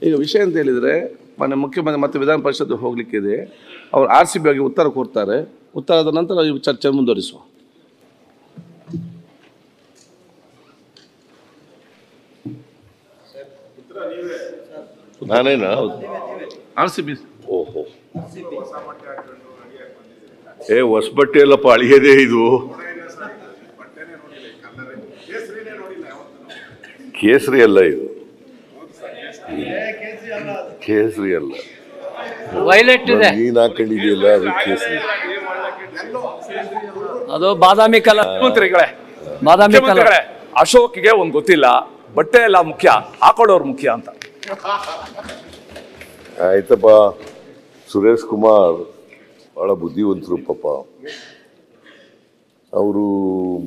ಈಗ ವಿಷಯ ಅಂತ ಹೇಳಿದರೆ ಮೊನ್ನೆ ಮುಖ್ಯಮಂತ್ರಿ ಮತ್ತೆ ವಿಧಾನ ಪರಿಷತ್ ಹೋಗಲಿಕ್ಕಿದೆ. ಅವರು RCB ಆಗಿ ಉತ್ತರ ಕೊಡ್ತಾರೆ. ಉತ್ತರದ ನಂತರ ಈ ಚರ್ಚೆ ಮುಂದುವರಿಸುವ. ನಾನೇನಾ? RCB. ಓಹೋ, ಹೊಸಬಟ್ಟೆ ಎಲ್ಲಪ್ಪ, ಅಳಿಯದೇ ಇದು. ಕೇಸರಿ ಅಲ್ಲ ಇದು, ಕೇಸರಿ ಅಲ್ಲ, ವೈಲೆಟ್ ಇದೆ. ನೀನ್ ಹಾಕೊಂಡಿದೆಯಲ್ಲ ಅದು ಕೇಸರಿ. ಅದು ಬಾದಾಮಿ ಕಲರ್. ಬಾದಾಮಿ ಕಲರ್. ಅಶೋಕ್ಗೆ ಒಂದು ಗೊತ್ತಿಲ್ಲ, ಬಟ್ಟೆ ಎಲ್ಲ ಮುಖ್ಯ, ಹಾಕೊಳ್ಳೋರು ಮುಖ್ಯ ಅಂತ. ಆಯ್ತಪ್ಪ, ಸುರೇಶ್ ಕುಮಾರ್ ಬಹಳ ಬುದ್ಧಿವಂತರು ಪಾಪ. ಅವರು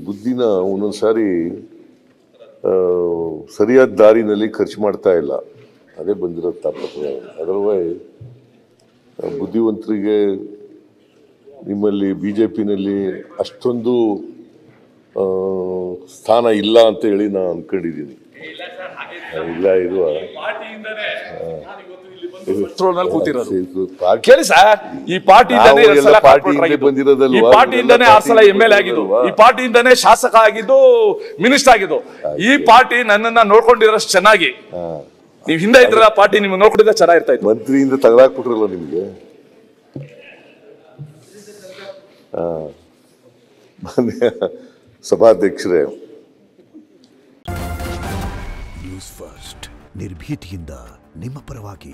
ಬುದ್ಧಿನ ಒಂದೊಂದ್ಸಾರಿ ಸರಿಯಾದ ದಾರಿನಲ್ಲಿ ಖರ್ಚು ಮಾಡ್ತಾ ಇಲ್ಲ, ಅದೇ ಬಂದಿರೋ ತಾಪತ್ರಯ. ಅದರ್ವೈಸ್ ಬುದ್ಧಿವಂತರಿಗೆ ನಿಮ್ಮಲ್ಲಿ BJPನಲ್ಲಿ ಅಷ್ಟೊಂದು ಸ್ಥಾನ ಇಲ್ಲ ಅಂತ ಹೇಳಿ ನಾನು ಅನ್ಕೊಂಡಿದ್ದೀನಿ. ಇಲ್ಲ ಇರುವ ಕೇಳಿ ಸರ್, ಈ ಪಾರ್ಟಿಯಿಂದಾನೇ ಬಂದಿರೋದಲ್ವಾ, ಈ ಪಾರ್ಟಿಯಿಂದಾನೇ 6 ಸಲ MLA ಆಗಿದ್ದು, ಈ ಪಾರ್ಟಿಯಿಂದಾನೇ ಶಾಸಕ ಆಗಿದ್ದು, ಮಿನಿಸ್ಟರ್ ಆಗಿದ್ದು. ಈ ಪಾರ್ಟಿ ನನ್ನನ್ನ ನೋಡ್ಕೊಂಡಿರೋಷ್ಟು ಚೆನ್ನಾಗಿ, ನೀವು ಹಿಂದೆ ಇದ್ರ ಪಾರ್ಟಿ ನಿಮ್ಗೆ ನೋಡ್ಕೊಂಡಿದ್ರೆ ಚೆನ್ನಾಗಿರ್ತಾ ಇತ್ತು. ಮಂತ್ರಿಯಿಂದ ತಗಲಾಕ್ಬಿಟ್ರಲ್ಲ ನಿಮ್ಗೆ. ಸಭಾಧ್ಯಕ್ಷರೇ, ನ್ಯೂಸ್ ಫಸ್ಟ್ ನಿರ್ಭೀತಿಯಿಂದ ನಿಮ್ಮ ಪರವಾಗಿ.